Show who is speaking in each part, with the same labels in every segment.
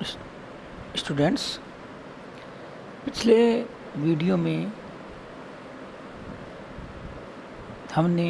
Speaker 1: Students, पिछले video में हमने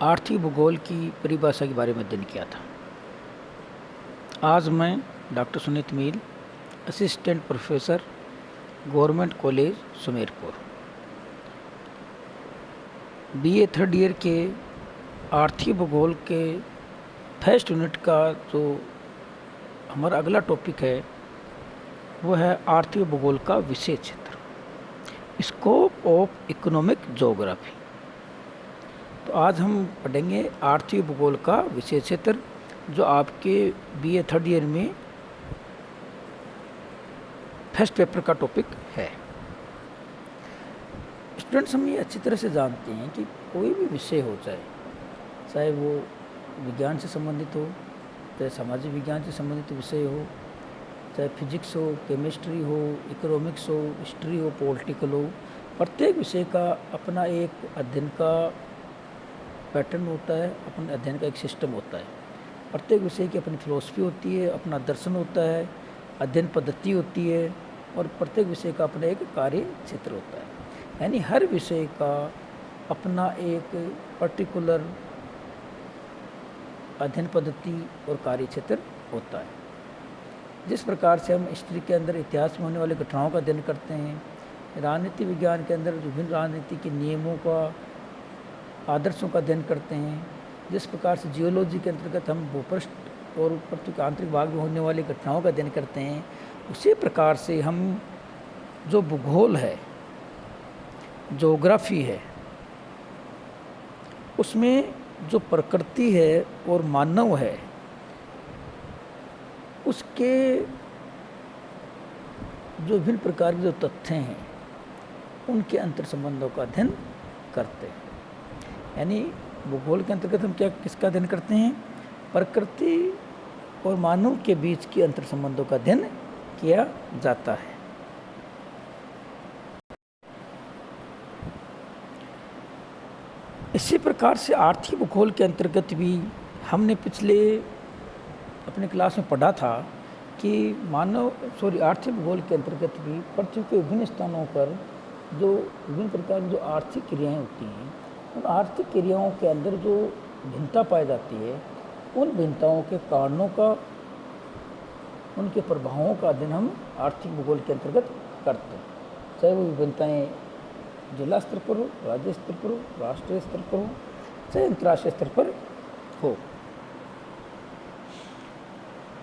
Speaker 1: आर्थिक भूगोल की परिभाषा के बारे में अध्ययन किया था। आज मैं doctor Sunit Meel, assistant professor, government college Sumerpur, BA third year के आर्थिक भूगोल के फर्स्ट यूनिट का जो हमारा अगला टॉपिक है वो है आर्थिक भूगोल का विषय क्षेत्र, स्कोप ऑफ इकोनॉमिक ज्योग्राफी। तो आज हम पढ़ेंगे आर्थिक भूगोल का विषय क्षेत्र, जो आपके बीए थर्ड ईयर में फर्स्ट पेपर का टॉपिक है। स्टूडेंट्स, हम ये अच्छी तरह से जानते हैं कि कोई भी विषय हो, चाहे वो विज्ञान से संबंधित हो, चाहे सामाजिक विज्ञान से संबंधित विषय हो, चाहे फिजिक्स हो, केमिस्ट्री हो, इकोनॉमिक्स हो, हिस्ट्री हो, पॉलिटिकल हो, प्रत्येक विषय का अपना एक अध्ययन का पैटर्न होता है, अपने अध्ययन का एक सिस्टम होता है। प्रत्येक विषय की अपनी फिलॉसफी होती है, अपना दर्शन होता है, अध्ययन पद्धति होती है, और प्रत्येक विषय का अपना एक कार्य क्षेत्र होता है। यानी हर विषय का अपना एक पर्टिकुलर अध्ययन पद्धति और कार्य क्षेत्र होता है। जिस प्रकार से हम हिस्ट्री के अंदर इतिहास में होने वाली घटनाओं का अध्ययन करते हैं, राजनीति विज्ञान के अंदर विभिन्न राजनीति के नियमों का, आदर्शों का अध्ययन करते हैं, जिस प्रकार से जियोलॉजी के अंतर्गत हम भूपृष्ठ और पृथ्वी के आंतरिक भाग में होने वाली घटनाओं का अध्ययन करते हैं, उसी प्रकार से हम जो भूगोल है, ज्योग्राफी है, उसमें जो प्रकृति है और मानव है, उसके जो विभिन्न प्रकार के जो तथ्य हैं, उनके अंतर संबंधों का अध्ययन करते हैं। यानी भूगोल के अंतर्गत हम किसका अध्ययन करते हैं? प्रकृति और मानव के बीच के अंतर संबंधों का अध्ययन किया जाता है। इसी प्रकार से आर्थिक भूगोल के अंतर्गत भी हमने पिछले अपने क्लास में पढ़ा था कि आर्थिक भूगोल के अंतर्गत भी पृथ्वी के विभिन्न स्थानों पर जो विभिन्न प्रकार की जो आर्थिक क्रियाएं होती हैं, उन आर्थिक क्रियाओं के अंदर जो भिन्नता पाई जाती है, उन भिन्नताओं के कारणों का, उनके प्रभावों का अध्ययन हम आर्थिक भूगोल के अंतर्गत करते हैं। चाहे वो भिन्नताएँ जिला स्तर पर हो, राज्य स्तर पर हो, राष्ट्रीय स्तर पर हो, चाहे अंतर्राष्ट्रीय स्तर पर हो।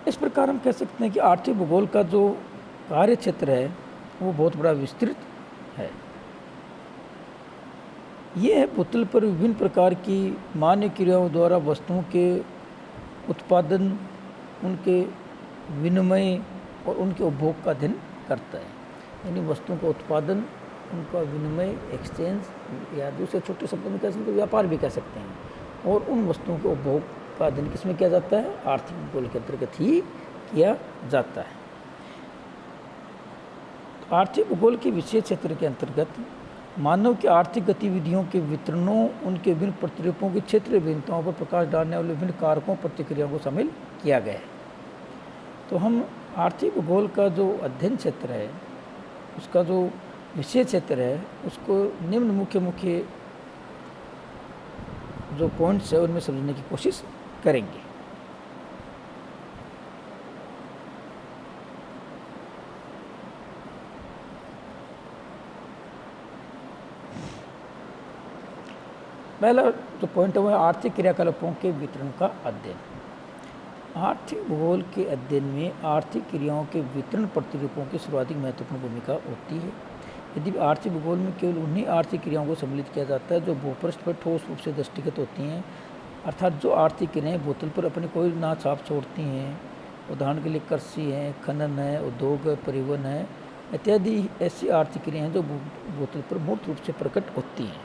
Speaker 1: इस प्रकार हम कह सकते हैं कि आर्थिक भूगोल का जो कार्य क्षेत्र है वो बहुत बड़ा विस्तृत है। ये है भूतल पर विभिन्न प्रकार की मान्य क्रियाओं द्वारा वस्तुओं के उत्पादन, उनके विनिमय और उनके उपभोग का अध्ययन करता है। यानी वस्तुओं का उत्पादन, उनका विनिमय, एक्सचेंज, या दूसरे छोटे शब्दों में कह सकते हैं व्यापार भी कह सकते हैं, और उन वस्तुओं के उपभोग का अध्ययन किसमें किया जाता है? आर्थिक भूगोल के अंतर्गत ही किया जाता है। तो आर्थिक भूगोल के विषय क्षेत्र के अंतर्गत मानव की आर्थिक गतिविधियों के वितरणों, उनके विभिन्न प्रतिरूपों की क्षेत्रीय भिन्नताओं पर प्रकाश डालने वाले विभिन्न कारकों, प्रतिक्रियाओं को शामिल किया गया है। तो हम आर्थिक भूगोल का जो अध्ययन क्षेत्र है, उसका जो विषय क्षेत्र है, उसको निम्न मुख्य जो पॉइंट्स है उनमें समझने की कोशिश करेंगे। पहला जो पॉइंट है वो है आर्थिक क्रियाकलापों के वितरण का अध्ययन। आर्थिक भूगोल के अध्ययन में आर्थिक क्रियाओं के वितरण प्रतिरूपों की सर्वाधिक महत्वपूर्ण भूमिका होती है। यदि आर्थिक भूगोल में केवल उन्हीं आर्थिक क्रियाओं को सम्मिलित किया जाता है जो भूपृष्ठ पर ठोस रूप से दृष्टिगत होती हैं, अर्थात जो आर्थिक क्रियाएँ भूतल पर अपनी कोई ना छाप छोड़ती हैं, उदाहरण के लिए कृषि है, खनन है, उद्योग है, परिवहन है इत्यादि, ऐसी आर्थिक क्रियाएँ जो भूतल पर मूर्त रूप से प्रकट होती हैं।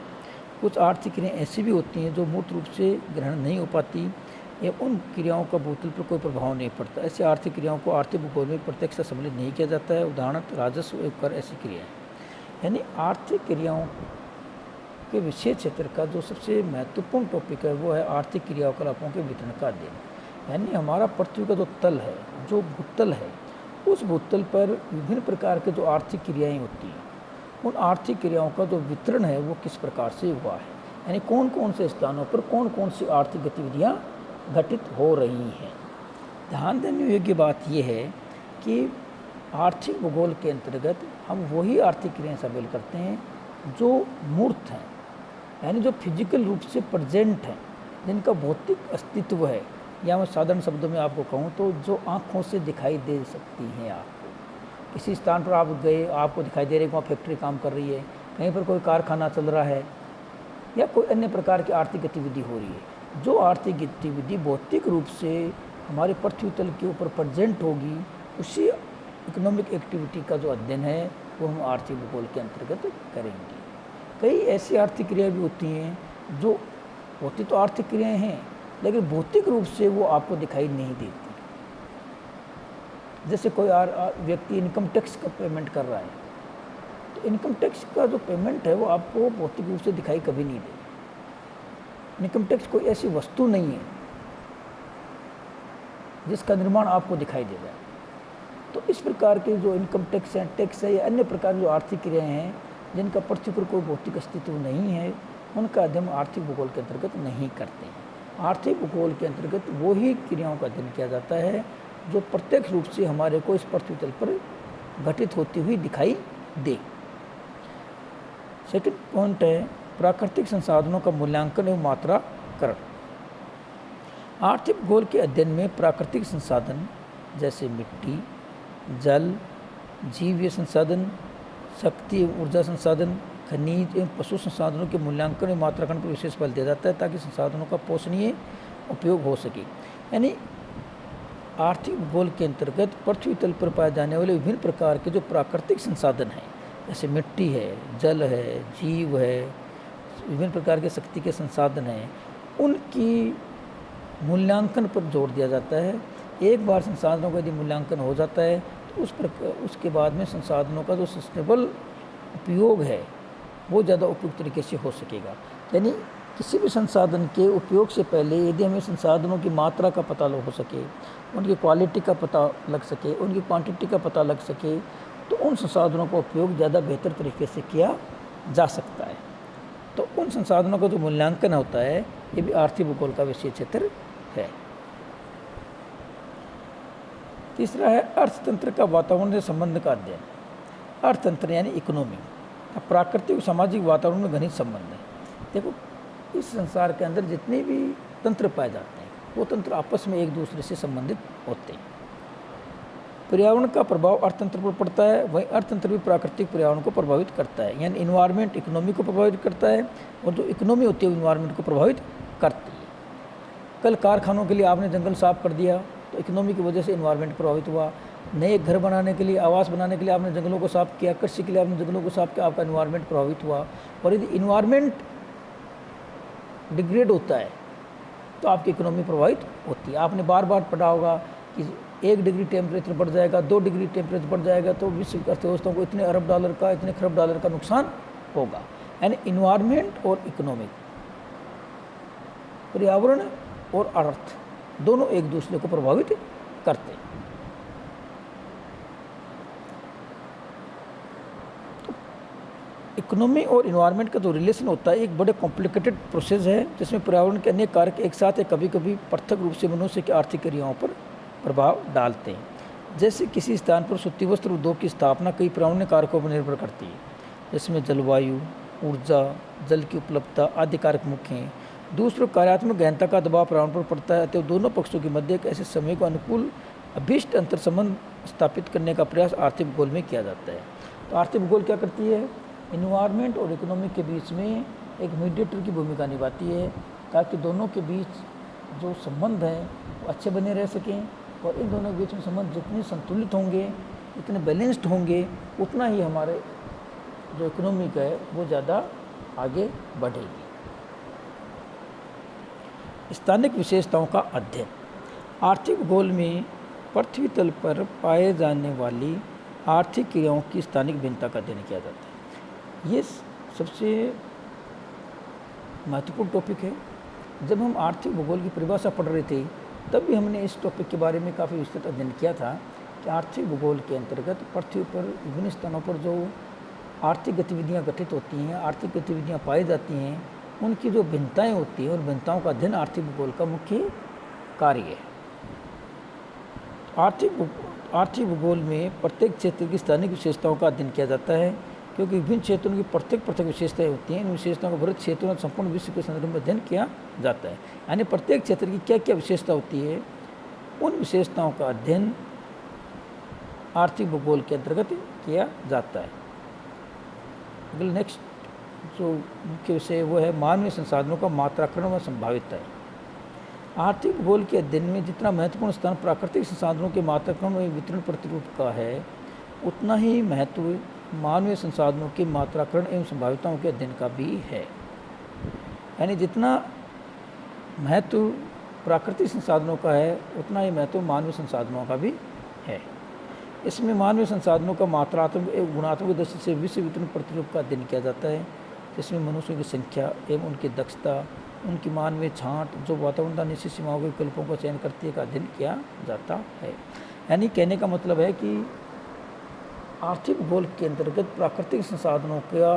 Speaker 1: कुछ आर्थिक क्रियाएँ ऐसी भी होती हैं जो मूर्त रूप से ग्रहण नहीं हो पाती, या उन क्रियाओं का भूतल पर कोई प्रभाव नहीं पड़ता। ऐसी आर्थिक क्रियाओं को आर्थिक भूगोल में प्रत्यक्ष सम्मिलित नहीं किया जाता है। उदाहरण राजस्व एवं कर ऐसी क्रियाएँ। यानी आर्थिक क्रियाओं के विषय क्षेत्र का जो सबसे महत्वपूर्ण टॉपिक है वो है आर्थिक क्रियाकलापों के वितरण का अध्ययन। यानी हमारा पृथ्वी का जो तल है, जो भूतल है, उस भूतल पर विभिन्न प्रकार के जो आर्थिक क्रियाएं होती हैं, उन आर्थिक क्रियाओं का जो वितरण है वो किस प्रकार से हुआ है, यानी कौन कौन से स्थानों पर कौन कौन सी आर्थिक गतिविधियाँ घटित हो रही हैं। ध्यान देने योग्य बात यह है कि आर्थिक भूगोल के अंतर्गत हम वही आर्थिक क्रियाएं शामिल करते हैं जो मूर्त हैं, यानी जो फिजिकल रूप से प्रेजेंट हैं, जिनका भौतिक अस्तित्व है, या मैं साधारण शब्दों में आपको कहूँ तो जो आँखों से दिखाई दे सकती हैं। आपको किसी स्थान पर आप गए, आपको दिखाई दे रही है वहाँ फैक्ट्री काम कर रही है, कहीं पर कोई कारखाना चल रहा है, या कोई अन्य प्रकार की आर्थिक गतिविधि हो रही है। जो आर्थिक गतिविधि भौतिक रूप से हमारे पृथ्वी तल के ऊपर प्रेजेंट होगी, उसी इकोनॉमिक एक्टिविटी का जो अध्ययन है वो हम आर्थिक भूगोल के अंतर्गत करेंगे। कई ऐसी आर्थिक क्रियाएँ भी होती हैं जो होती तो आर्थिक क्रियाएँ हैं, लेकिन भौतिक रूप से वो आपको दिखाई नहीं देती। जैसे कोई व्यक्ति इनकम टैक्स का पेमेंट कर रहा है, तो इनकम टैक्स का जो पेमेंट है वो आपको भौतिक रूप से दिखाई कभी नहीं देगी। इनकम टैक्स कोई ऐसी वस्तु नहीं है जिसका निर्माण आपको दिखाई दे जाए। तो इस प्रकार के जो इनकम टैक्स है या अन्य प्रकार की जो आर्थिक क्रियाएँ हैं जिनका पृथ्वी पर कोई भौतिक अस्तित्व नहीं है, उनका अध्ययन आर्थिक भूगोल के अंतर्गत नहीं करते हैं। आर्थिक भूगोल के अंतर्गत वो ही क्रियाओं का अध्ययन किया जाता है जो प्रत्यक्ष रूप से हमारे को इस पृथ्वी तल पर घटित होती हुई दिखाई दे। सेकंड पॉइंट है प्राकृतिक संसाधनों का मूल्यांकन एवं मात्राकरण। आर्थिक भूगोल के अध्ययन में प्राकृतिक संसाधन जैसे मिट्टी, जल, जीवीय संसाधन, शक्ति एवं ऊर्जा संसाधन, खनिज एवं पशु संसाधनों के मूल्यांकन एवं मात्रांकन पर विशेष बल दिया जाता है ताकि संसाधनों का पोषणीय उपयोग हो सके। यानी आर्थिक भूगोल के अंतर्गत पृथ्वी तल पर पाए जाने वाले विभिन्न प्रकार के जो प्राकृतिक संसाधन हैं, जैसे मिट्टी है, जल है, जीव है, विभिन्न प्रकार के शक्ति के संसाधन हैं, उनकी मूल्यांकन पर जोर दिया जाता है। एक बार संसाधनों का यदि मूल्यांकन हो जाता है तो उसके बाद में संसाधनों का जो सस्टेनेबल उपयोग है वो ज़्यादा उपयुक्त तरीके से हो सकेगा। यानी किसी भी संसाधन के उपयोग से पहले यदि हमें संसाधनों की मात्रा का पता हो सके, उनकी क्वालिटी का पता लग सके, उनकी क्वांटिटी का पता लग सके, तो उन संसाधनों का उपयोग ज़्यादा बेहतर तरीके से किया जा सकता है। तो उन संसाधनों का जो मूल्यांकन होता है ये भी आर्थिक भूगोल का विषय क्षेत्र है। तीसरा है अर्थतंत्र का वातावरण से संबंध का अध्ययन। अर्थतंत्र यानी इकोनॉमी का प्राकृतिक और सामाजिक वातावरण में घनिष्ठ संबंध है। देखो, इस संसार के अंदर जितने भी तंत्र पाए जाते हैं वो तंत्र आपस में एक दूसरे से संबंधित होते हैं। पर्यावरण का प्रभाव अर्थतंत्र पर पड़ता है, वहीं अर्थतंत्र भी प्राकृतिक पर्यावरण को प्रभावित करता है। यानी इन्वायरमेंट इकोनॉमी को प्रभावित करता है और जो इकोनॉमी होती है वो इन्वायरमेंट को प्रभावित करती है। कल कारखानों के लिए आपने जंगल साफ कर दिया तो इकोनॉमी की वजह से इन्वायरमेंट प्रभावित हुआ। नए घर बनाने के लिए, आवास बनाने के लिए आपने जंगलों को साफ किया, कृषि के लिए आपने जंगलों को साफ किया, आपका इन्वायरमेंट प्रभावित हुआ। और यदि इन्वायरमेंट डिग्रेड होता है तो आपकी इकोनॉमी प्रभावित होती है। आपने बार बार पढ़ा होगा कि 1 डिग्री टेम्परेचर बढ़ जाएगा, 2 डिग्री टेम्परेचर बढ़ जाएगा तो विश्व की अर्थव्यवस्था को इतने अरब डॉलर का, इतने खरब डॉलर का नुकसान होगा। यानी इन्वायरमेंट और इकोनॉमिक, पर्यावरण और अर्थ दोनों एक दूसरे को प्रभावित करते हैं। तो इकोनॉमी और इन्वायरमेंट का जो रिलेशन होता है एक बड़े कॉम्प्लिकेटेड प्रोसेस है जिसमें पर्यावरण के अनेक कारक एक साथ या कभी कभी पृथक रूप से मनुष्य की आर्थिक क्रियाओं पर प्रभाव डालते हैं। जैसे किसी स्थान पर सूती वस्त्र उद्योग की स्थापना कई पर्यावरणीय कारकों पर निर्भर करती है, जिसमें जलवायु, ऊर्जा, जल की उपलब्धता आदि कारक मुख्य हैं। दूसरों कार्यात्मक गहनता का दबाव पर्यावरण पर पड़ता है, तो दोनों पक्षों के मध्य एक ऐसे समय को अनुकूल अभीष्ट अंतर संबंध स्थापित करने का प्रयास आर्थिक भूगोल में किया जाता है। तो आर्थिक भूगोल क्या करती है, इन्वायरमेंट और इकोनॉमिक के बीच में एक मीडिएटर की भूमिका निभाती है ताकि दोनों के बीच जो संबंध हैं वो अच्छे बने रह सकें, और इन दोनों के बीच में संबंध जितने संतुलित होंगे, इतने बैलेंस्ड होंगे, उतना ही हमारे जो इकोनॉमिक है वो ज़्यादा आगे बढ़ेगी। स्थानिक विशेषताओं का अध्ययन। आर्थिक भूगोल में पृथ्वी तल पर पाए जाने वाली आर्थिक क्रियाओं की स्थानिक भिन्नता का अध्ययन किया जाता है। ये सबसे महत्वपूर्ण टॉपिक है। जब हम आर्थिक भूगोल की परिभाषा पढ़ रहे थे तब भी हमने इस टॉपिक के बारे में काफ़ी विस्तृत अध्ययन किया था कि आर्थिक भूगोल के अंतर्गत पृथ्वी पर विभिन्न स्थानों पर जो आर्थिक गतिविधियाँ घटित होती हैं, आर्थिक गतिविधियाँ पाई जाती हैं, उनकी जो भिन्नताएँ होती हैं और भिन्नताओं का अध्ययन आर्थिक भूगोल का मुख्य कार्य है। आर्थिक भूगोल में प्रत्येक क्षेत्र की स्थानिक विशेषताओं का अध्ययन किया जाता है, क्योंकि विभिन्न क्षेत्रों की पृथक विशेषताएं होती हैं। इन विशेषताओं को बृहत क्षेत्रों और संपूर्ण विश्व के संदर्भ में अध्ययन किया जाता है। यानी प्रत्येक क्षेत्र की क्या क्या विशेषता होती है, उन विशेषताओं का अध्ययन आर्थिक भूगोल के अंतर्गत किया जाता है। अगला नेक्स्ट जो मुख्य विषय है वो है मानवीय संसाधनों का मात्राकरण व संभावितता है। आर्थिक भूगोल के अध्ययन में जितना महत्वपूर्ण स्थान प्राकृतिक संसाधनों के मात्राकरण व वितरण प्रतिरूप का है, उतना ही महत्व मानवीय संसाधनों के मात्राकरण एवं संभाविताओं के अध्ययन का भी है। यानी जितना महत्व प्राकृतिक संसाधनों का है, उतना ही महत्व मानवीय संसाधनों का भी है। इसमें मानवीय संसाधनों का मात्रात्मक एवं गुणात्मक दृष्टि से विश्व वितरण प्रतिरूप का अध्ययन किया जाता है, जिसमें मनुष्यों की संख्या एवं उनकी दक्षता, उनकी मानवीय छांट जो वातावरण निश्चित सीमाओं के विकल्पों का चयन करती है का अध्ययन किया जाता है। यानी कहने का मतलब है कि आर्थिक भूगोल के अंतर्गत प्राकृतिक संसाधनों का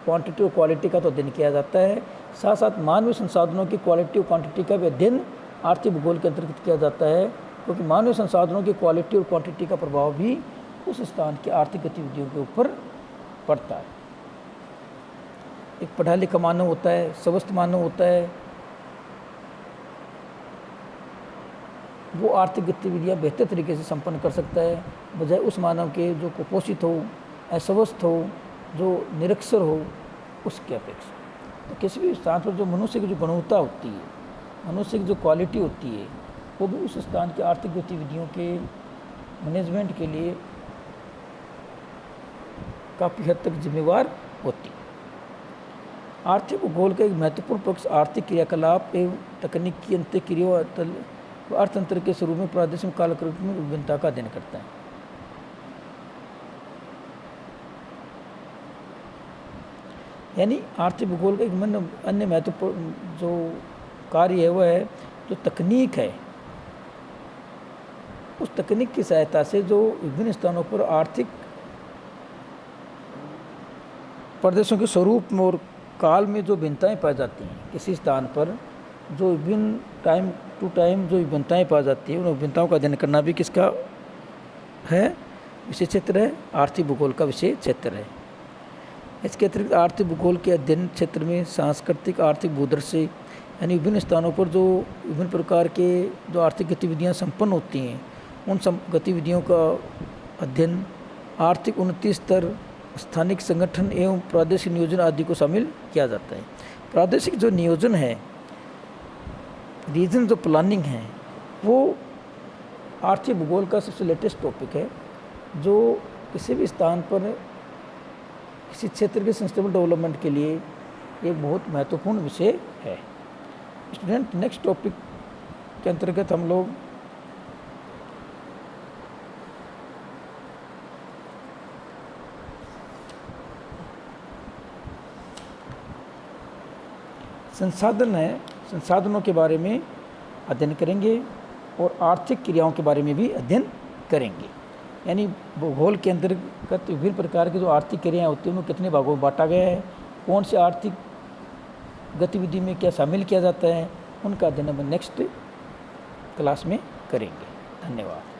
Speaker 1: क्वांटिटी और क्वालिटी का तो अध्ययन किया जाता है, साथ साथ मानवीय संसाधनों की क्वालिटी और क्वांटिटी का भी अध्ययन आर्थिक भूगोल के अंतर्गत किया जाता है, क्योंकि मानवीय संसाधनों की क्वालिटी और क्वांटिटी का प्रभाव भी उस स्थान की आर्थिक गतिविधियों के ऊपर पड़ता है। एक पढ़ा लिखा मानव होता है, स्वस्थ मानव होता है, वो आर्थिक गतिविधियाँ बेहतर तरीके से संपन्न कर सकता है, बजाय उस मानव के जो कुपोषित हो, अस्वस्थ हो, जो निरक्षर हो, उसके अपेक्षा। तो किसी भी स्थान पर जो मनुष्य की जो गुणवत्ता होती है, मनुष्य की जो क्वालिटी होती है, वो भी उस स्थान की आर्थिक गतिविधियों के मैनेजमेंट के लिए काफ़ी हद तक जिम्मेवार होती है। आर्थिक भूगोल का एक महत्वपूर्ण पक्ष आर्थिक क्रियाकलाप एवं तकनीकी अंतःक्रियाओं व अर्थतंत्र के स्वरूप में प्रादेशिक कालक्रम में विभिन्नता का अध्ययन करता है। यानी आर्थिक भूगोल का एक अन्य महत्वपूर्ण जो कार्य है वह है जो तकनीक है, उस तकनीक की सहायता से जो विभिन्न स्थानों पर आर्थिक प्रदेशों के स्वरूप में और काल में जो भिन्नताएं पाई जाती हैं, किसी स्थान पर जो विभिन्न टाइम टू टाइम जो भिन्नताएं पाई जाती हैं, उन भिन्नताओं का अध्ययन करना भी किसका है, विषय क्षेत्र है, आर्थिक भूगोल का विषय क्षेत्र है। इसके अतिरिक्त आर्थिक भूगोल के अध्ययन क्षेत्र में सांस्कृतिक आर्थिक भूदृश्य यानी विभिन्न स्थानों पर जो विभिन्न प्रकार के जो आर्थिक गतिविधियाँ संपन्न होती हैं, उन गतिविधियों का अध्ययन आर्थिक उन्नति स्तर, स्थानिक संगठन एवं प्रादेशिक नियोजन आदि को शामिल किया जाता है। प्रादेशिक जो नियोजन है, रीजन जो प्लानिंग है, वो आर्थिक भूगोल का सबसे लेटेस्ट टॉपिक है, जो किसी भी स्थान पर किसी क्षेत्र के सस्टेनेबल डेवलपमेंट के लिए एक बहुत महत्वपूर्ण विषय है। स्टूडेंट, नेक्स्ट टॉपिक के अंतर्गत हम लोग संसाधनों के बारे में अध्ययन करेंगे और आर्थिक क्रियाओं के बारे में भी अध्ययन करेंगे। यानी भूगोल के अंतर्गत विभिन्न प्रकार की जो आर्थिक क्रियाएं होती हैं, उनको कितने भागों में बांटा गया है, कौन से आर्थिक गतिविधि में क्या शामिल किया जाता है, उनका अध्ययन हम नेक्स्ट क्लास में करेंगे। धन्यवाद।